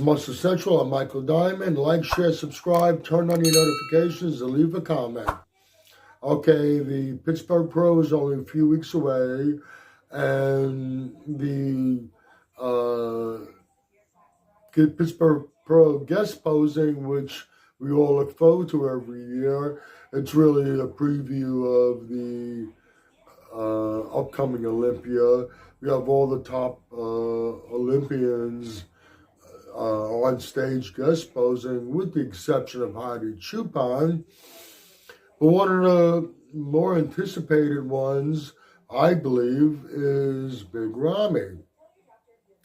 Muscle Central. I'm Michael Diamond. Like, share, subscribe, turn on your notifications, and leave a comment. Okay, the Pittsburgh Pro is only a few weeks away, and the Pittsburgh Pro guest posing, which we all look forward to every year. It's really a preview of the upcoming Olympia. We have all the top Olympians on stage guest posing, with the exception of Heidi Chupin. But one of the more anticipated ones, I believe, is Big Ramy.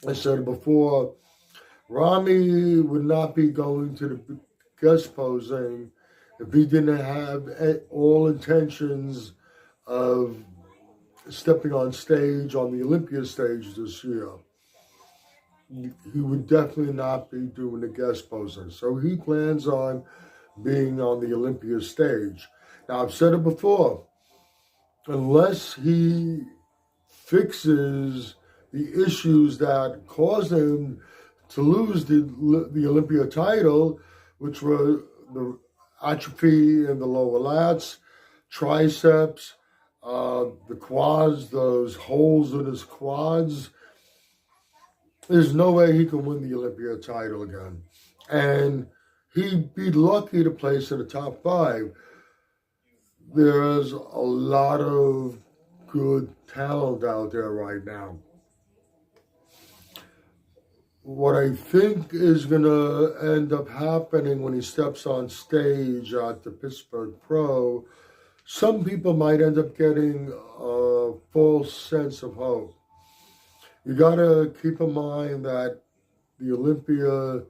I said it before, Ramy would not be going to the guest posing if he didn't have all intentions of stepping on stage, on the Olympia stage this year. He would definitely not be doing the guest posing. So he plans on being on the Olympia stage. Now, I've said it before, unless he fixes the issues that caused him to lose the Olympia title, which were the atrophy in the lower lats, triceps, the quads, those holes in his quads, there's no way he can win the Olympia title again. And he'd be lucky to place in the top 5. There's a lot of good talent out there right now. What I think is going to end up happening when he steps on stage at the Pittsburgh Pro, some people might end up getting a false sense of hope. You got to keep in mind that the Olympia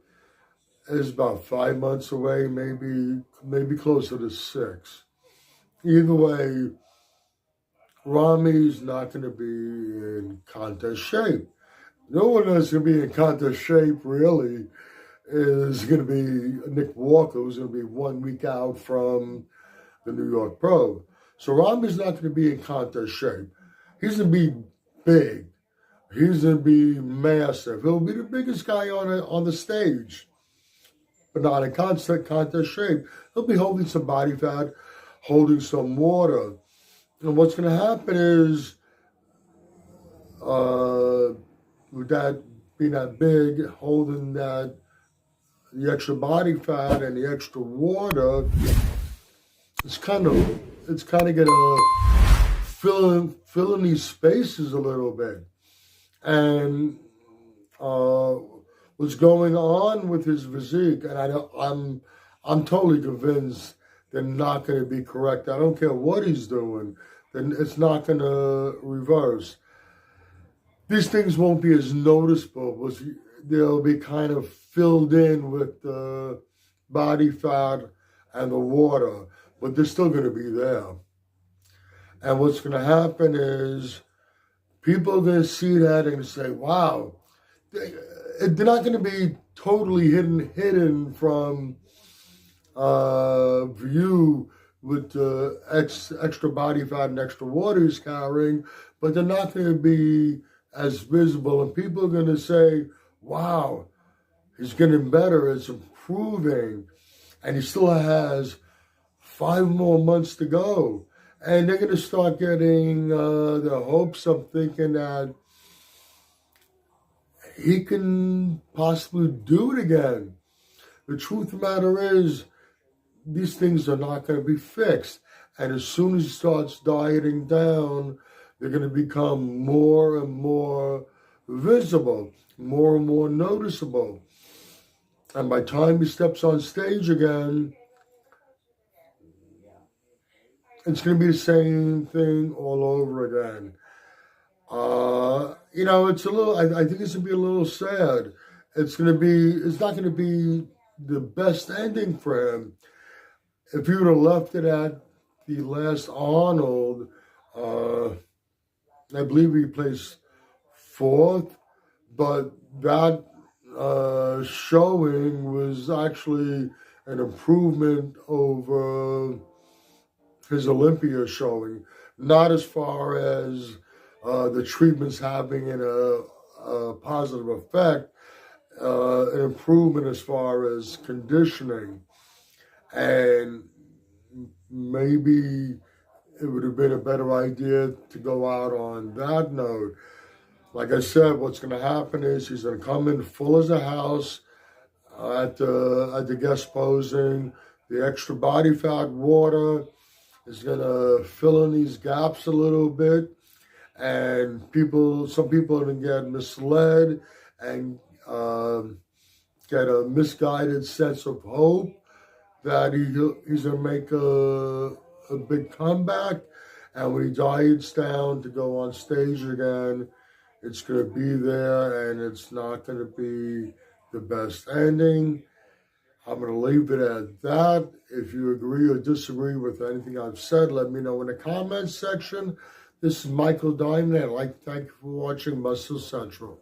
is about 5 months away, maybe closer to 6. Either way, Ramy's not going to be in contest shape. No one that's going to be in contest shape, really, is going to be Nick Walker, who's going to be 1 week out from the New York Pro. So Ramy's not going to be in contest shape. He's going to be big. He's going to be massive. He'll be the biggest guy on the stage, but not in contest shape. He'll be holding some body fat, holding some water. And what's going to happen is, with that being that big, holding the extra body fat and the extra water, it's kind of going to fill in these spaces a little bit. And what's going on with his physique, and I'm totally convinced they're not going to be correct. I don't care what he's doing, then it's not going to reverse. These things won't be as noticeable, but they'll be kind of filled in with the body fat and the water, but they're still going to be there. And what's going to happen is people are going to see that and say, wow. They're not going to be totally hidden from view with the extra body fat and extra water he's carrying, but they're not going to be as visible. And people are going to say, wow, he's getting better, it's improving. And he still has 5 more months to go. And they're going to start getting their hopes up, thinking that he can possibly do it again. The truth of the matter is, these things are not going to be fixed. And as soon as he starts dieting down, they're going to become more and more visible, more and more noticeable. And by the time he steps on stage again, it's going to be the same thing all over again. It's a little, I think it's going to be a little sad. It's not going to be the best ending for him. If he would have left it at the last Arnold, I believe he placed 4th, but that showing was actually an improvement over his Olympia showing. Not as far as the treatments having a positive effect. an improvement as far as conditioning, and maybe it would have been a better idea to go out on that note. Like I said, what's going to happen is he's going to come in full as a house at the guest posing. The extra body fat water is going to fill in these gaps a little bit, and some people are going to get misled and get a misguided sense of hope that he's going to make a big comeback, and when he diets down to go on stage again, it's going to be there, and it's not going to be the best ending. I'm going to leave it at that. If you agree or disagree with anything I've said, let me know in the comments section. This is Michael Diamond, and I'd like to thank you for watching Muscle Central.